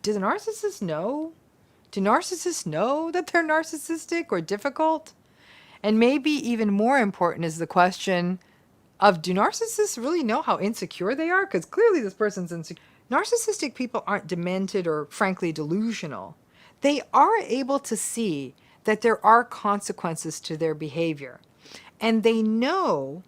do the narcissists know? Do narcissists know that they're narcissistic or difficult? And maybe even more important is the question of, do narcissists really know how insecure they are? Because clearly this person's insecure. Narcissistic people aren't demented or frankly delusional. They are able to see that there are consequences to their behavior. And they know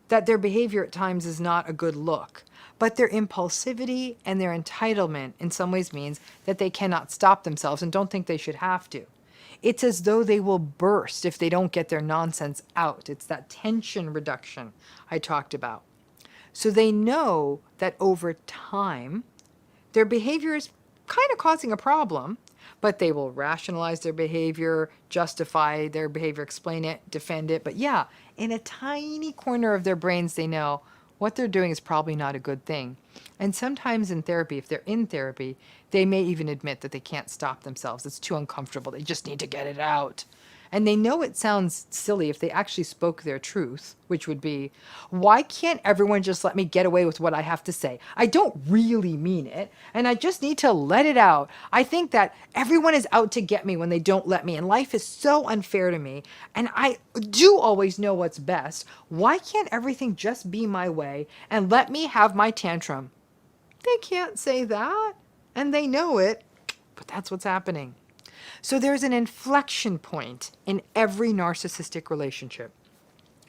that their behavior at times is not a good look. But their impulsivity and their entitlement in some ways means that they cannot stop themselves and don't think they should have to. It's as though they will burst if they don't get their nonsense out. It's that tension reduction I talked about. So they know that over time, their behavior is kind of causing a problem, but they will rationalize their behavior, justify their behavior, explain it, defend it. But yeah, in a tiny corner of their brains, they know what they're doing is probably not a good thing. And sometimes in therapy, if they're in therapy, they may even admit that they can't stop themselves. It's too uncomfortable. They just need to get it out. And they know it sounds silly if they actually spoke their truth, which would be, why can't everyone just let me get away with what I have to say? I don't really mean it, and I just need to let it out. I think that everyone is out to get me when they don't let me, and life is so unfair to me, and I do always know what's best. Why can't everything just be my way and let me have my tantrum? They can't say that, and they know it, but that's what's happening. So there's an inflection point in every narcissistic relationship.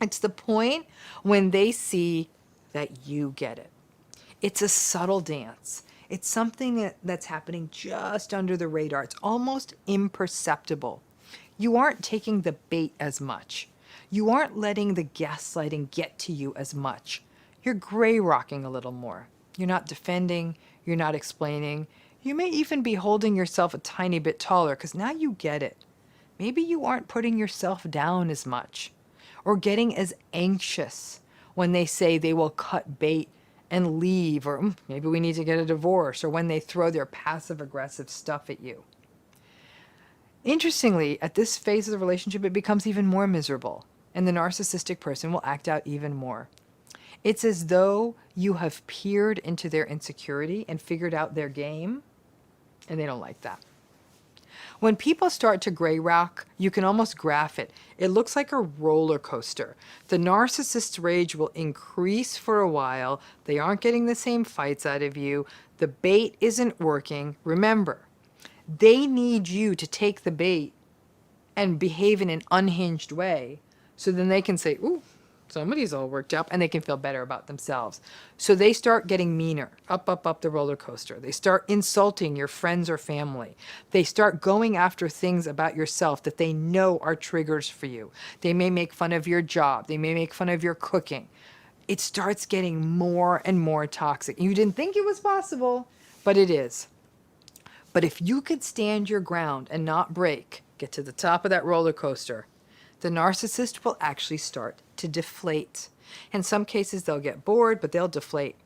It's the point when they see that you get it. It's a subtle dance. It's something that's happening just under the radar. It's almost imperceptible. You aren't taking the bait as much. You aren't letting the gaslighting get to you as much. You're gray rocking a little more. You're not defending. You're not explaining. You may even be holding yourself a tiny bit taller because now you get it. Maybe you aren't putting yourself down as much or getting as anxious when they say they will cut bait and leave, or maybe we need to get a divorce, or when they throw their passive-aggressive stuff at you. Interestingly, at this phase of the relationship, it becomes even more miserable, and the narcissistic person will act out even more. It's as though you have peered into their insecurity and figured out their game, and they don't like that. When people start to gray rock, you can almost graph it. It looks like a roller coaster. The narcissist's rage will increase for a while. They aren't getting the same fights out of you. The bait isn't working. Remember, they need you to take the bait and behave in an unhinged way so then they can say, ooh, somebody's all worked up, and they can feel better about themselves. So they start getting meaner, up the roller coaster. They start insulting your friends or family. They start going after things about yourself that they know are triggers for you. They may make fun of your job. They may make fun of your cooking. It starts getting more and more toxic. You didn't think it was possible, but it is. But if you could stand your ground and not break, get to the top of that roller coaster, the narcissist will actually start to deflate. In some cases, they'll get bored, but they'll deflate.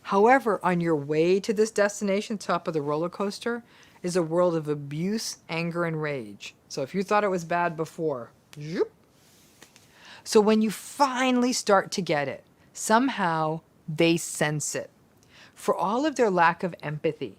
However, on your way to this destination, top of the roller coaster, is a world of abuse, anger, and rage. So if you thought it was bad before, zoop. So when you finally start to get it, somehow they sense it. For all of their lack of empathy,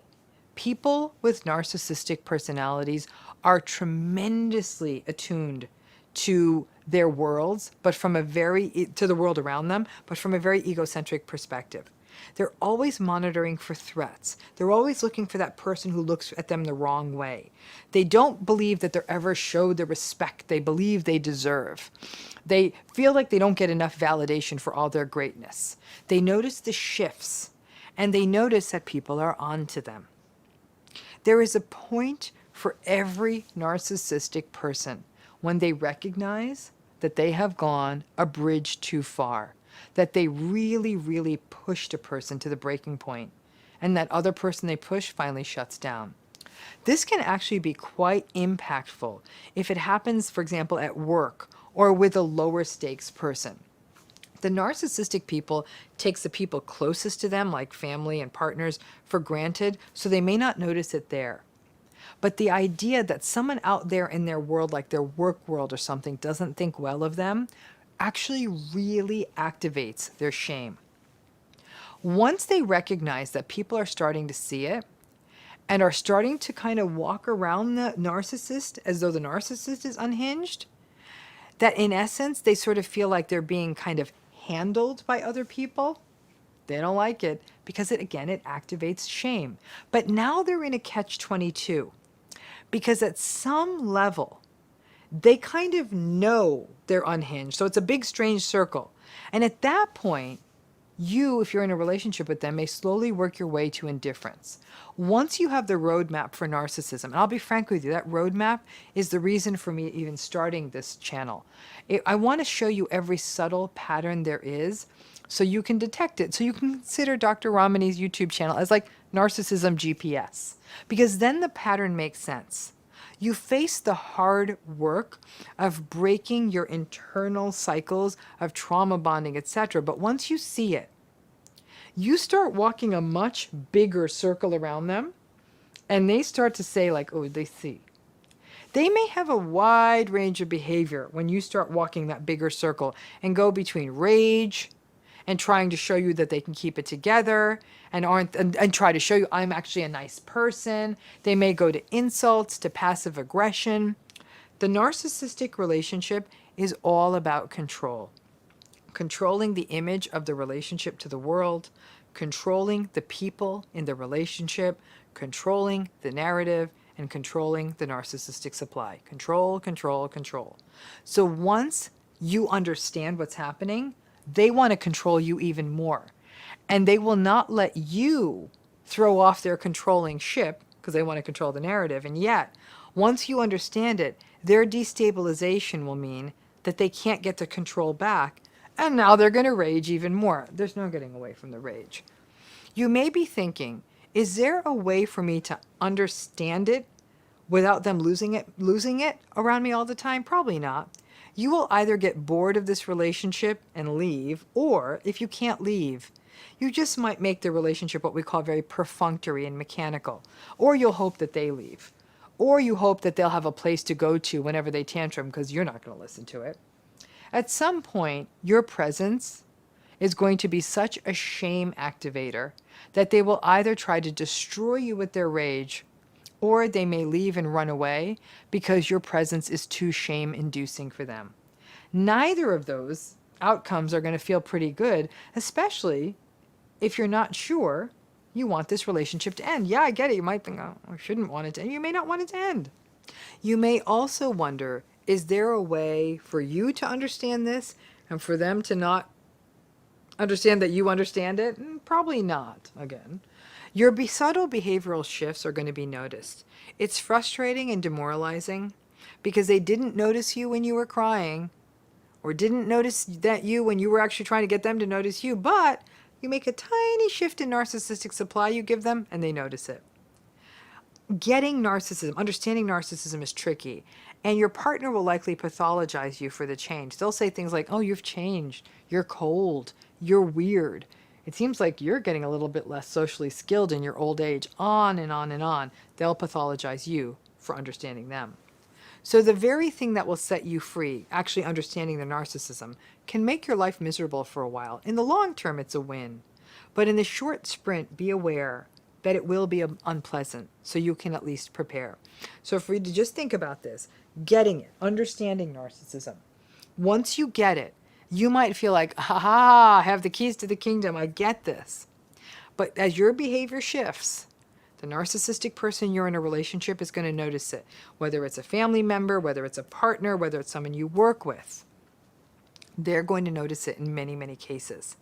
people with narcissistic personalities are tremendously attuned to their worlds, but from to the world around them, but from a very egocentric perspective. They're always monitoring for threats. They're always looking for that person who looks at them the wrong way. They don't believe that they're ever showed the respect they believe they deserve. They feel like they don't get enough validation for all their greatness. They notice the shifts, and they notice that people are onto them. There is a point for every narcissistic person when they recognize that they have gone a bridge too far, that they really, really pushed a person to the breaking point, and that other person they push finally shuts down. This can actually be quite impactful if it happens, for example, at work or with a lower stakes person. The narcissistic people takes the people closest to them, like family and partners, for granted, so they may not notice it there. But the idea that someone out there in their world, like their work world or something, doesn't think well of them actually really activates their shame. Once they recognize that people are starting to see it, and are starting to kind of walk around the narcissist as though the narcissist is unhinged, that in essence, they sort of feel like they're being kind of handled by other people. They don't like it because it activates shame. But now they're in a catch-22 because at some level, they kind of know they're unhinged. So it's a big, strange circle. And at that point, you, if you're in a relationship with them, may slowly work your way to indifference. Once you have the roadmap for narcissism, and I'll be frank with you, that roadmap is the reason for me even starting this channel. I want to show you every subtle pattern there is so you can detect it. So you can consider Dr. Ramani's YouTube channel as like Narcissism GPS, because then the pattern makes sense. You face the hard work of breaking your internal cycles of trauma bonding, etc. But once you see it, you start walking a much bigger circle around them, and they start to say like, oh, they see. They may have a wide range of behavior when you start walking that bigger circle and go between rage and trying to show you that they can keep it together and try to show you I'm actually a nice person. They may go to insults, to passive aggression. The narcissistic relationship is all about control. Controlling the image of the relationship to the world, controlling the people in the relationship, controlling the narrative, and controlling the narcissistic supply. Control, control, control. So once you understand what's happening, they want to control you even more. And they will not let you throw off their controlling ship because they want to control the narrative. And yet, once you understand it, their destabilization will mean that they can't get the control back. And now they're going to rage even more. There's no getting away from the rage. You may be thinking, is there a way for me to understand it without them losing it around me all the time? Probably not. You will either get bored of this relationship and leave, or if you can't leave, you just might make the relationship what we call very perfunctory and mechanical. Or you'll hope that they leave. Or you hope that they'll have a place to go to whenever they tantrum because you're not going to listen to it. At some point, your presence is going to be such a shame activator that they will either try to destroy you with their rage, or they may leave and run away because your presence is too shame-inducing for them. Neither of those outcomes are going to feel pretty good, especially if you're not sure you want this relationship to end. Yeah, I get it. You might think, oh, I shouldn't want it to end. You may not want it to end. You may also wonder, is there a way for you to understand this and for them to not understand that you understand it? Probably not, again. Your subtle behavioral shifts are going to be noticed. It's frustrating and demoralizing because they didn't notice you when you were crying, or didn't notice that you when you were actually trying to get them to notice you, but you make a tiny shift in narcissistic supply you give them, and they notice it. Getting narcissism, understanding narcissism is tricky, and your partner will likely pathologize you for the change. They'll say things like, oh, you've changed, you're cold, you're weird. It seems like you're getting a little bit less socially skilled in your old age, on and on and on. They'll pathologize you for understanding them. So the very thing that will set you free, actually understanding the narcissism, can make your life miserable for a while. In the long term, it's a win. But in the short sprint, be aware that it will be unpleasant, so you can at least prepare. So for you to just think about this, getting it, understanding narcissism. Once you get it, you might feel like, ha, I have the keys to the kingdom, I get this. But as your behavior shifts, the narcissistic person you're in a relationship is going to notice it. Whether it's a family member, whether it's a partner, whether it's someone you work with, they're going to notice it in many, many cases.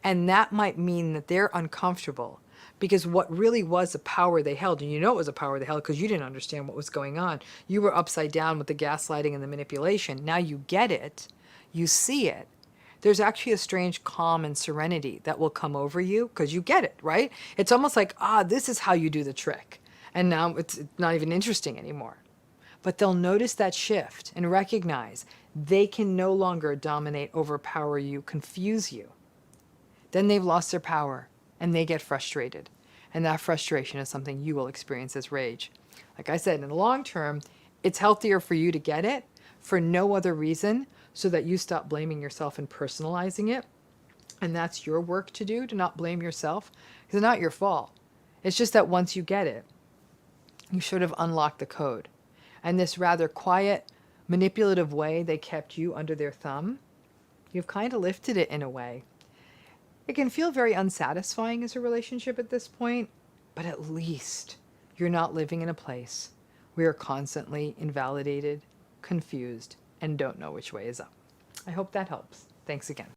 And that might mean that they're uncomfortable because what really was a power they held, and you know it was a power they held because you didn't understand what was going on. You were upside down with the gaslighting and the manipulation. Now you get it. You see it. There's actually a strange calm and serenity that will come over you because you get it, right? It's almost like, this is how you do the trick. And now it's not even interesting anymore. But they'll notice that shift and recognize they can no longer dominate, overpower you, confuse you. Then they've lost their power and they get frustrated. And that frustration is something you will experience as rage. Like I said, in the long term, it's healthier for you to get it for no other reason so that you stop blaming yourself and personalizing it. And that's your work to do, to not blame yourself. Because it's not your fault. It's just that once you get it, You should have unlocked the code. And this rather quiet, manipulative way they kept you under their thumb, you've kind of lifted it in a way. It can feel very unsatisfying as a relationship at this point, but at least you're not living in a place where you're constantly invalidated, confused, and don't know which way is up. I hope that helps. Thanks again.